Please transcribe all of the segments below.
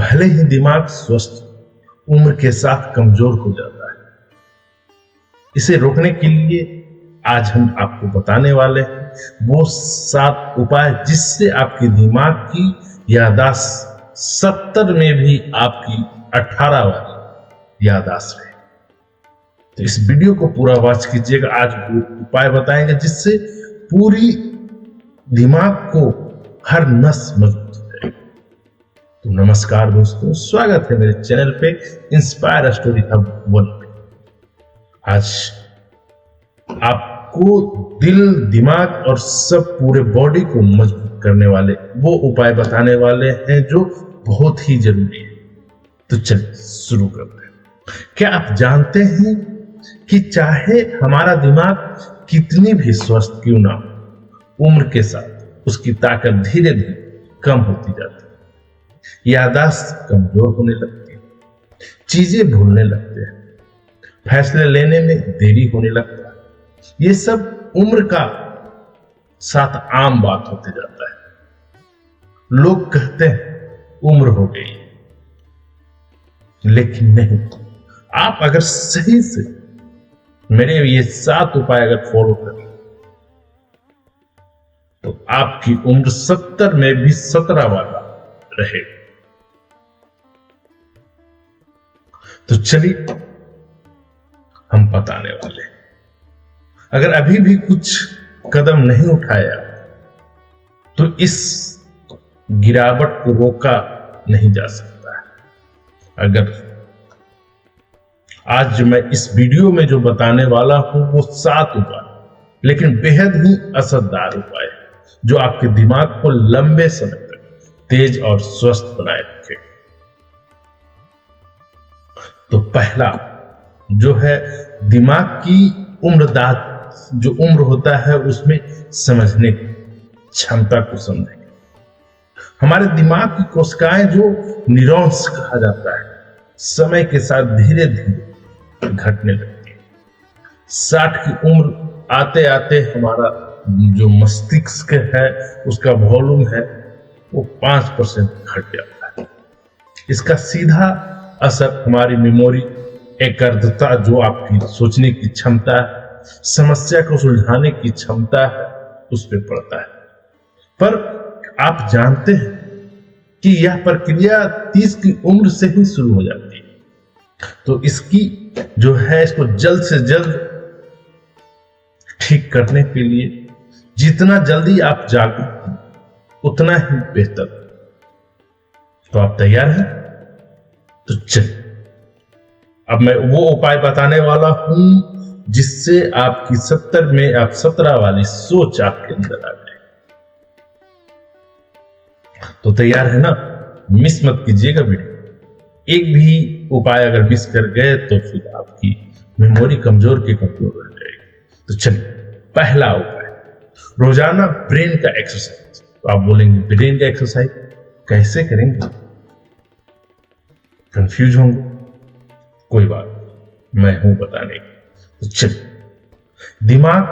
भले ही दिमाग स्वस्थ उम्र के साथ कमजोर हो जाता है। इसे रोकने के लिए आज हम आपको बताने वाले हैं वो 7 उपाय जिससे आपके दिमाग की याददाश्त 70 में भी आपकी 18 वाली याददाश्त रहे। तो इस वीडियो को पूरा वॉच कीजिएगा। आज वो उपाय बताएंगे जिससे पूरी दिमाग को हर नस मजबूत हो जाएगी। तो नमस्कार दोस्तों, स्वागत है मेरे चैनल पे इंस्पायर स्टोरी हब 1 पे। आज आपको दिल, दिमाग और सब पूरे बॉडी को मजबूत करने वाले वो उपाय बताने वाले हैं जो बहुत ही जरूरी है। तो चलिए शुरू करते हैं। क्या आप जानते हैं कि चाहे हमारा दिमाग कितनी भी स्वस्थ क्यों ना हो, उम्र के साथ उसकी ताकत धीरे धीरे कम होती जाती है। याददाश्त कमजोर होने लगती है, चीजें भूलने लगते हैं, फैसले लेने में देरी होने लगता है। ये सब उम्र का साथ आम बात होते जाता है। लोग कहते हैं उम्र हो गई, लेकिन नहीं। आप अगर सही से मेरे ये 7 उपाय अगर फॉलो करें तो आपकी उम्र 70 में भी 17 वाला रहेगा। तो चलिए हम बताने वाले हैं। अगर अभी भी कुछ कदम नहीं उठाया तो इस गिरावट को रोका नहीं जा सकता है। अगर आज जो मैं इस वीडियो में जो बताने वाला हूं वो 7 उपाय, लेकिन बेहद ही असरदार उपाय है जो आपके दिमाग को लंबे समय तक तेज और स्वस्थ बनाए रखे। तो पहला जो है, दिमाग की उम्रदाद जो उम्र होता है उसमें समझने की क्षमता को समझें। हमारे दिमाग की कोशिकाएं जो न्यूरॉन्स कहा जाता है, समय के साथ धीरे धीरे घटने लगती है। 60 की उम्र आते आते हमारा जो मस्तिष्क है उसका वॉल्यूम है वो 5% घट जाता है। इसका सीधा असर हमारी मेमोरी, एकाग्रता, जो आपकी सोचने की क्षमता है, समस्या को सुलझाने की क्षमता है, उस पर पड़ता है। पर आप जानते हैं कि यह प्रक्रिया 30 की उम्र से ही शुरू हो जाती है। तो इसकी जो है, इसको जल्द से जल्द ठीक करने के लिए जितना जल्दी आप जागो उतना ही बेहतर। तो आप तैयार हैं? तो चलिए अब मैं वो उपाय बताने वाला हूं जिससे आपकी 70 में आप 17 वाली सोच आपके अंदर आ जाए। तो तैयार है ना? मिस मत कीजिएगा वीडियो। एक भी उपाय अगर मिस कर गए तो फिर आपकी मेमोरी कमजोर की कमजोर रह जाएगी। तो चलिए पहला उपाय, रोजाना ब्रेन का एक्सरसाइज। तो आप बोलेंगे ब्रेन का एक्सरसाइज कैसे करेंगे? कंफ्यूज होंगे? कोई बात नहीं, मैं हूं बताने की। तो चलिए, दिमाग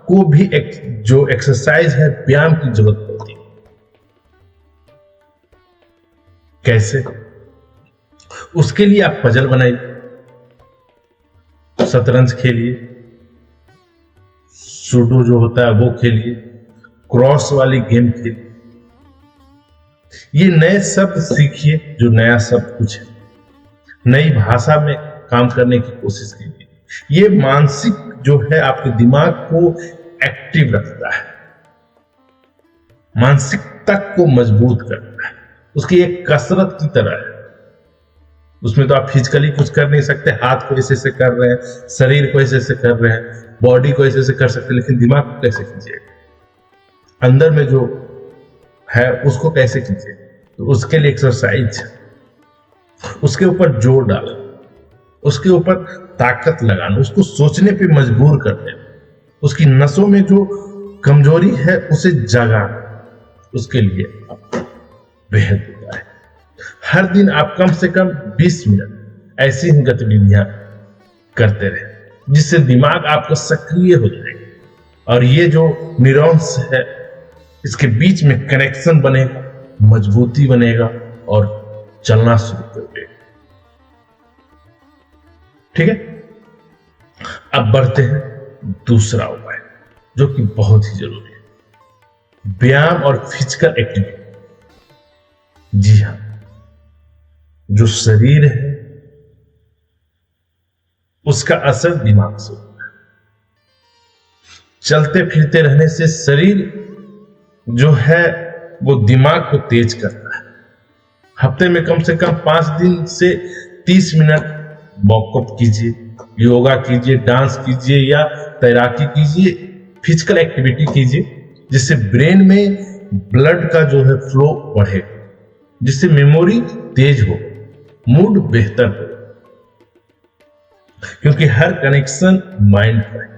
को भी जो एक्सरसाइज है, व्यायाम की जरूरत पड़ती है। कैसे? उसके लिए आप पजल बनाइए, शतरंज खेलिए, सूडो जो होता है वो खेलिए, क्रॉस वाली गेम खेलिए। ये नए शब्द सीखिए, जो नया शब्द कुछ है, नई भाषा में काम करने की कोशिश कीजिए। ये मानसिक जो है आपके दिमाग को एक्टिव रखता है, मानसिकता को मजबूत करता है। उसकी एक कसरत की तरह है। उसमें तो आप फिजिकली कुछ कर नहीं सकते, हाथ को ऐसे से कर रहे हैं, शरीर को ऐसे से कर रहे हैं, बॉडी को ऐसे से कर सकते, लेकिन दिमाग को कैसे कीजिएगा? अंदर में जो है उसको कैसे कीजिए? तो उसके लिए एक्सरसाइज, उसके ऊपर जोर डालें, उसके ऊपर ताकत लगाना, उसको सोचने पे मजबूर कर देना, उसकी नसों में जो कमजोरी है उसे जगाना, उसके लिए बेहद उपाय। हर दिन आप कम से कम 20 मिनट ऐसी ही गतिविधियां करते रहे जिससे दिमाग आपका सक्रिय हो जाएगा और ये जो न्यूरॉन्स है इसके बीच में कनेक्शन बनेगा, मजबूती बनेगा और चलना शुरू कर देगा। ठीक है, अब बढ़ते हैं दूसरा उपाय जो कि बहुत ही जरूरी है, व्यायाम और फिजिकल एक्टिविटी। जी हां, जो शरीर है उसका असर दिमाग से होता है। चलते फिरते रहने से शरीर जो है वो दिमाग को तेज करता है। हफ्ते में कम से कम 5 दिन से 30 मिनट वॉकअप कीजिए, योगा कीजिए, डांस कीजिए या तैराकी कीजिए, फिजिकल एक्टिविटी कीजिए, जिससे ब्रेन में ब्लड का जो है फ्लो बढ़े, जिससे मेमोरी तेज हो, मूड बेहतर हो, क्योंकि हर कनेक्शन माइंड का है,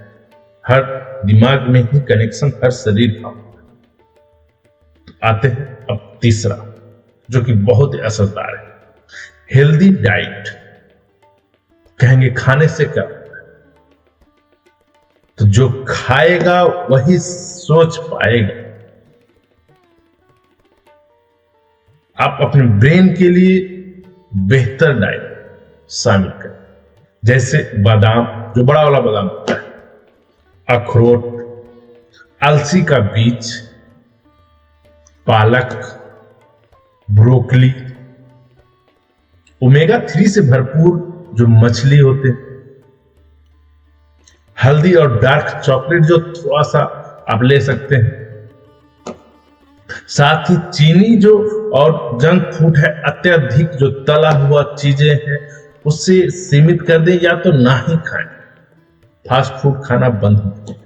हर दिमाग में ही कनेक्शन हर शरीर का होता है। तो आते हैं अब तीसरा जो कि बहुत ही असरदार है, हेल्दी डाइट। कहेंगे खाने से क्या होता है, तो जो खाएगा वही सोच पाएगा। आप अपने ब्रेन के लिए बेहतर डाइट शामिल करें, जैसे बादाम, जो बड़ा वाला बादाम होता है, अखरोट, अलसी का बीज, पालक, ब्रोकली, ओमेगा 3 से भरपूर जो मछली होते हैं, हल्दी और डार्क चॉकलेट जो थोड़ा सा आप ले सकते हैं, साथ ही चीनी जो और जंक फूड है, अत्यधिक जो तला हुआ चीजें हैं उससे सीमित कर दें या तो ना ही खाएं। फास्ट फूड खाना बंद करें,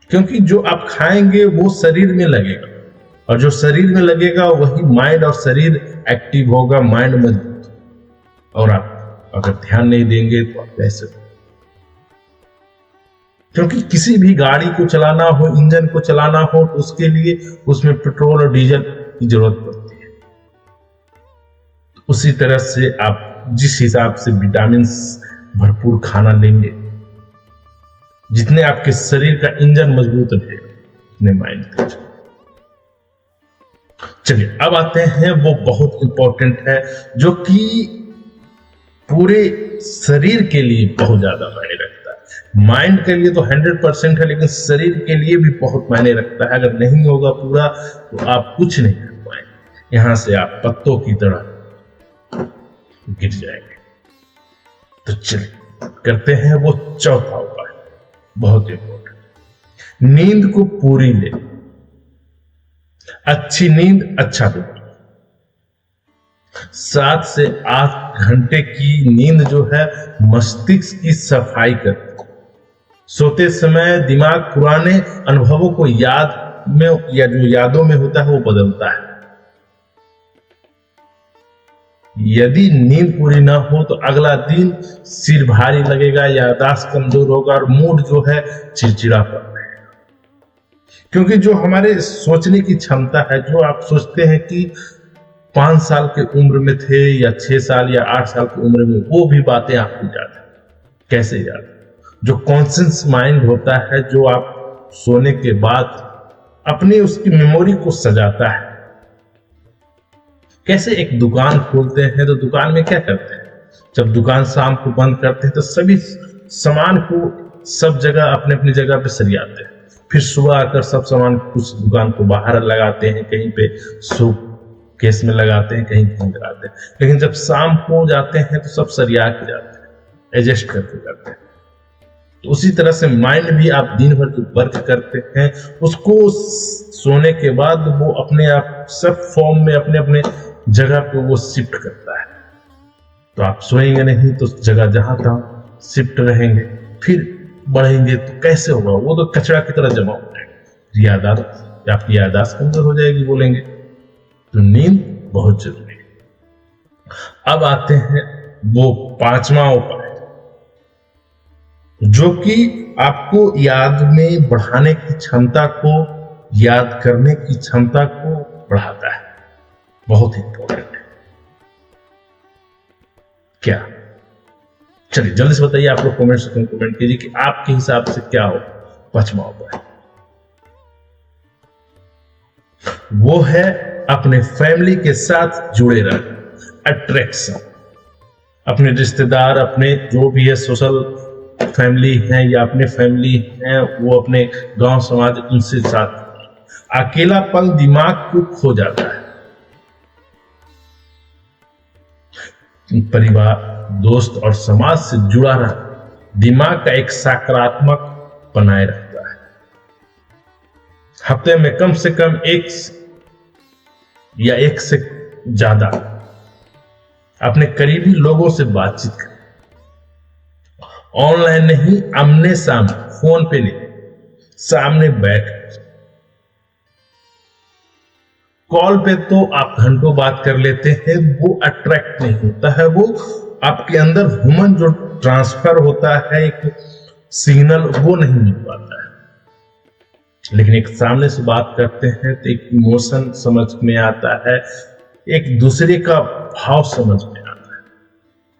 क्योंकि जो आप खाएंगे वो शरीर में लगेगा, और जो शरीर में लगेगा वही माइंड और शरीर एक्टिव होगा, माइंड मजबूत। और आप अगर ध्यान नहीं देंगे तो आप कैसे, क्योंकि किसी भी गाड़ी को चलाना हो, इंजन को चलाना हो, तो उसके लिए उसमें पेट्रोल और डीजल की जरूरत पड़ती है। उसी तरह से आप जिस हिसाब से विटामिन भरपूर खाना लेंगे, जितने आपके शरीर का इंजन मजबूत रहेगा उतने माइंड तेज। चलिए अब आते हैं, वो बहुत इंपॉर्टेंट है जो कि पूरे शरीर के लिए बहुत ज्यादा मायने रखता है। माइंड के लिए तो 100% है, लेकिन शरीर के लिए भी बहुत मायने रखता है। अगर नहीं होगा पूरा तो आप कुछ नहीं कर पाएंगे, यहां से आप पत्तों की तरह गिर जाएंगे। तो चलिए करते हैं वो चौथा उपाय, बहुत इंपॉर्टेंट, नींद को पूरी ले। अच्छी नींद अच्छा दिमाग। 7 से 8 घंटे की नींद जो है मस्तिष्क की सफाई करती है। सोते समय दिमाग पुराने अनुभवों को याद में या जो यादों में होता है वो बदलता है। यदि नींद पूरी ना हो तो अगला दिन सिर भारी लगेगा, याददाश्त कमजोर होगा और मूड जो है चिड़चिड़ापन रहेगा। क्योंकि जो हमारे सोचने की क्षमता है, जो आप सोचते हैं कि 5 साल के उम्र में थे या 6 साल या 8 साल की उम्र में, वो भी बातें आपको याद है। कैसे याद? जो कॉन्शियस माइंड होता है, जो आप सोने के बाद अपनी उसकी मेमोरी को सजाता है। कैसे? एक दुकान खोलते हैं तो दुकान में क्या करते हैं, जब दुकान शाम को बंद करते हैं तो सभी सामान को सब जगह अपने अपनी जगह पे सरियाते हैं, फिर सुबह आकर सब सामान कुछ दुकान को बाहर लगाते हैं, कहीं पे सूप केस में लगाते हैं, कहीं कहीं लगाते हैं। लेकिन जब शाम को जाते हैं तो सब सरिया के जाते हैं, एडजस्ट करके जाते हैं। तो उसी तरह से माइंड भी आप दिन भर जो वर्क करते हैं उसको सोने के बाद वो अपने आप सब फॉर्म में अपने अपने जगह पे वो शिफ्ट करता है। तो आप सोएंगे नहीं तो जगह जहां तहां शिफ्ट रहेंगे, फिर बढ़ेंगे तो कैसे होगा? वो तो कचरा की तरह जमा हो जाएगा, यादाश्त आपकी यादाश्त कमजोर हो जाएगी, बोलेंगे। तो नींद बहुत जरूरी है। अब आते हैं वो 5वां उपाय जो कि आपको याद में बढ़ाने की क्षमता को, याद करने की क्षमता को बढ़ाता है। बहुत इंपॉर्टेंट है। क्या? चलिए जल्दी से बताइए, आप लोग कमेंट सेक्शन में कमेंट कीजिए कि आपके हिसाब से क्या हो 5वां उपाय। वो है अपने फैमिली के साथ जुड़े रहना, अट्रैक्शन, अपने रिश्तेदार, अपने जो भी है सोशल फैमिली है या अपने फैमिली है, वो अपने गांव समाज उनसे साथ। अकेलापन दिमाग को खो जाता है। परिवार, दोस्त और समाज से जुड़ा रहना दिमाग का एक सकारात्मक बनाए रखता है। हफ्ते में कम से कम एक या एक से ज्यादा अपने करीबी लोगों से बातचीत करें। ऑनलाइन नहीं, आमने सामने, फोन पे नहीं, सामने बैठ। कॉल पे तो आप घंटों बात कर लेते हैं, वो अट्रैक्ट नहीं होता है। वो आपके अंदर ह्यूमन जो ट्रांसफर होता है, एक सिग्नल, वो नहीं मिल पाता है। लेकिन एक सामने से बात करते हैं तो एक इमोशन समझ में आता है, एक दूसरे का भाव समझ में आता है,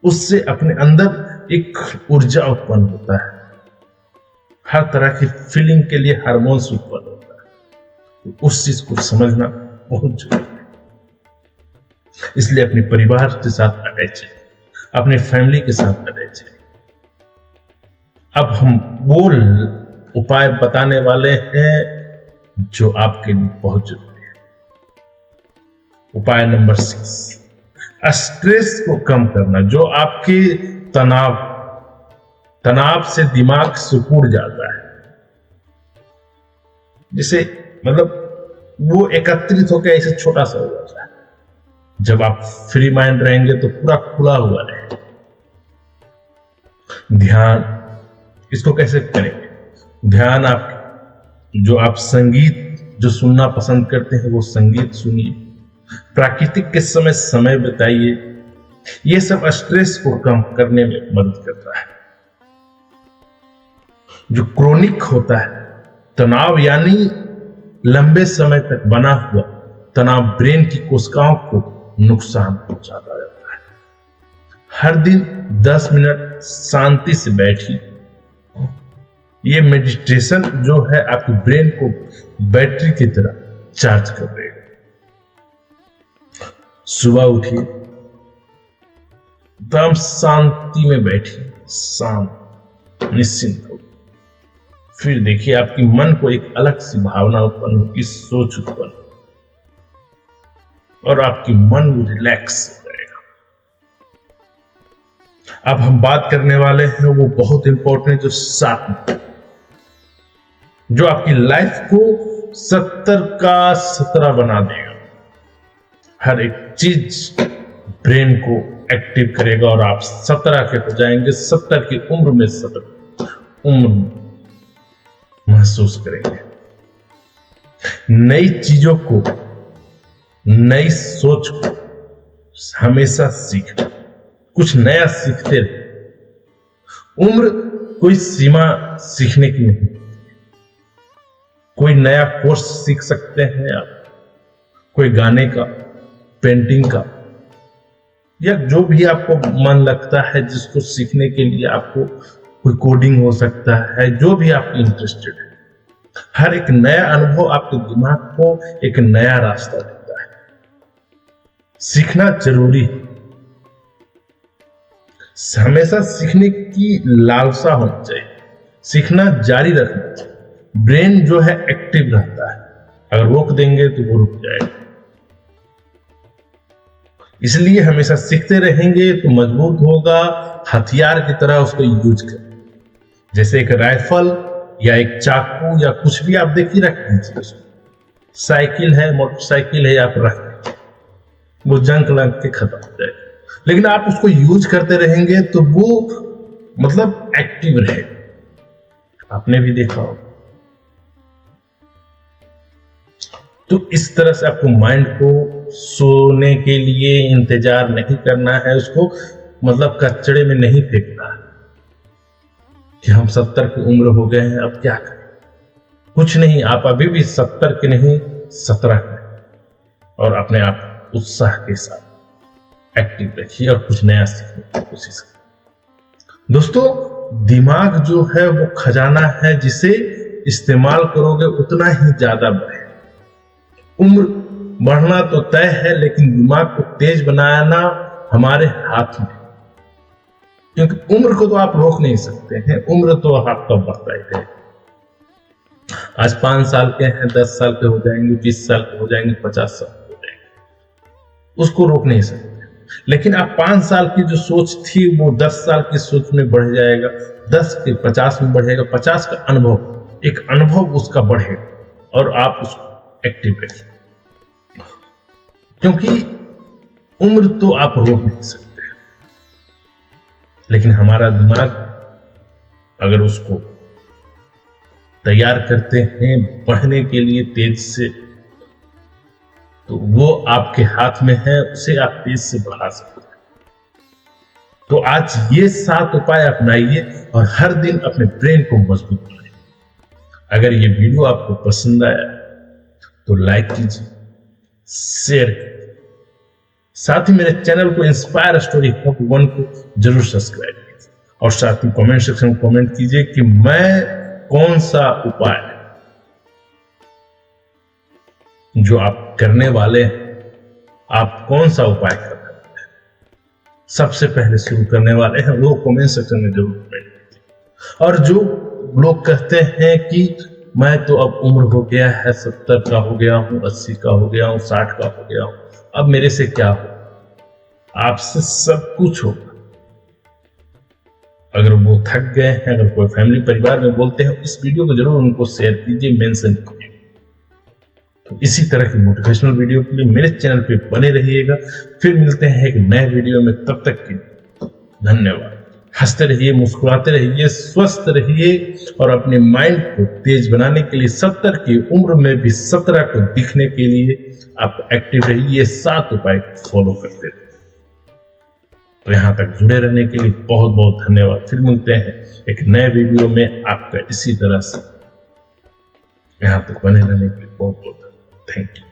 उससे अपने अंदर एक ऊर्जा उत्पन्न होता है। हर तरह की फीलिंग के लिए हार्मोन्स उत्पन्न होता है। तो उस चीज को समझना बहुत जरूरी है। इसलिए अपने परिवार के साथ अटैच है, अपने फैमिली के साथ अटैच है। अब हम वो उपाय बताने वाले हैं जो आपके लिए बहुत जरूरी है। उपाय नंबर 6, स्ट्रेस को कम करना। जो आपके तनाव से दिमाग सिकुड़ जाता है, जिसे मतलब वो एकत्रित होकर ऐसे छोटा सा हो जाता है। जब आप फ्री माइंड रहेंगे तो पूरा खुला हुआ रहेगा। ध्यान, इसको कैसे करेंगे? ध्यान, आप जो आप संगीत जो सुनना पसंद करते हैं वो संगीत सुनिए, प्राकृतिक के समय बिताइए। ये सब स्ट्रेस को कम करने में मदद करता है। जो क्रोनिक होता है तनाव, यानी लंबे समय तक बना हुआ तनाव, ब्रेन की कोशिकाओं को नुकसान पहुंचाता रहता है। हर दिन 10 मिनट शांति से बैठिए। ये मेडिटेशन जो है आपके ब्रेन को बैटरी की तरह चार्ज कर देगा। सुबह उठिए, एकदम शांति में बैठिए, शांत, निश्चिंत हो। फिर देखिए आपकी मन को एक अलग सी भावना उत्पन्न होगी, सोच उत्पन्न, और आपकी मन रिलैक्स हो जाएगा। अब हम बात करने वाले हैं वो बहुत इंपॉर्टेंट, जो 7, जो आपकी लाइफ को 70 का 17 बना देगा। हर एक चीज ब्रेन को एक्टिव करेगा और आप 17 के हो जाएंगे। 70 की उम्र में 70 उम्र महसूस करेंगे। नई चीजों को, नई सोच को हमेशा सीखना, कुछ नया सीखते रहे। उम्र कोई सीमा सीखने की नहीं। कोई नया कोर्स सीख सकते हैं आप, कोई गाने का, पेंटिंग का, या जो भी आपको मन लगता है, जिसको सीखने के लिए आपको, कोई कोडिंग हो सकता है, जो भी आप इंटरेस्टेड है। हर एक नया अनुभव आपके दिमाग को एक नया रास्ता देता है। सीखना जरूरी है। हमेशा सीखने की लालसा होनी चाहिए, सीखना जारी रखना चाहिए। ब्रेन जो है एक्टिव रहता है, अगर रोक देंगे तो वो रुक जाएगा। इसलिए हमेशा सीखते रहेंगे तो मजबूत होगा। हथियार की तरह उसको यूज करें, जैसे एक राइफल या एक चाकू या कुछ भी आप देखिए, रख दीजिए उसको। साइकिल है, मोटरसाइकिल है, आप रख दीजिए, वो जंग लग के खत्म हो जाएगा। लेकिन आप उसको यूज करते रहेंगे तो वो मतलब एक्टिव रहेगा। आपने भी देखा होगा। तो इस तरह से आपको माइंड को सोने के लिए इंतजार नहीं करना है, उसको मतलब कचड़े में नहीं फेंकना है कि हम 70 की उम्र हो गए हैं, अब क्या करें। कुछ नहीं, आप अभी भी 70 के नहीं 17 के, और अपने आप उत्साह के साथ एक्टिव रखिए और कुछ नया सीखने की कोशिश करिए। दोस्तों, दिमाग जो है वो खजाना है, जिसे इस्तेमाल करोगे उतना ही ज्यादा बढ़े। उम्र बढ़ना तो तय है, लेकिन दिमाग को तेज बनाना हमारे हाथ में, क्योंकि उम्र को तो आप रोक नहीं सकते हैं, उम्र तो आपका बढ़ता ही है। आज 5 साल के हैं, 10 साल के हो जाएंगे, 20 साल के हो जाएंगे, 50 साल के हो जाएंगे, उसको रोक नहीं सकते। लेकिन आप 5 साल की जो सोच थी वो 10 साल की सोच में बढ़ जाएगा, 10 के 50 में बढ़ेगा, 50 का अनुभव, एक अनुभव उसका बढ़ेगा और आप उसको एक्टिव करेंगे, क्योंकि उम्र तो आप रोक नहीं सकते, लेकिन हमारा दिमाग अगर उसको तैयार करते हैं बढ़ने के लिए तेज से, तो वो आपके हाथ में है, उसे आप तेज से बढ़ा सकते हैं। तो आज ये 7 उपाय अपनाइए और हर दिन अपने ब्रेन को मजबूत बनाइए। अगर ये वीडियो आपको पसंद आया तो लाइक कीजिए, शेयर कीजिए, साथ ही मेरे चैनल को इंस्पायर स्टोरी हब 1 को जरूर सब्सक्राइब कीजिए और साथ ही कमेंट सेक्शन में कमेंट कीजिए कि मैं कौन सा उपाय जो आप करने वाले हैं, आप कौन सा उपाय करने वाले हैं, सबसे पहले शुरू करने वाले हैं, वो कमेंट सेक्शन में जरूर कमेंट कीजिए। और जो लोग कहते हैं कि मैं तो अब उम्र हो गया है, 70 का हो गया हूं, 80 का हो गया हूं, 60 का हो गया हूं, अब मेरे से क्या हो, आपसे सब कुछ होगा। अगर वो थक गए हैं, अगर कोई फैमिली परिवार में बोलते हैं, इस वीडियो को जरूर उनको शेयर कीजिए, मेंशन कीजिए। तो इसी तरह की मोटिवेशनल वीडियो के लिए मेरे चैनल पे बने रहिएगा। फिर मिलते हैं एक नए वीडियो में, तब तक के लिए धन्यवाद। हंसते रहिए, मुस्कुराते रहिए, स्वस्थ रहिए और अपने माइंड को तेज बनाने के लिए 70 की उम्र में भी 17 को दिखने के लिए आप एक्टिव रहिए, 7 उपाय फॉलो करते रहिए। तो यहां तक जुड़े रहने के लिए बहुत बहुत धन्यवाद। फिर मिलते हैं एक नए वीडियो में आपका इसी तरह से। यहां तक बने रहने के लिए बहुत बहुत थैंक यू।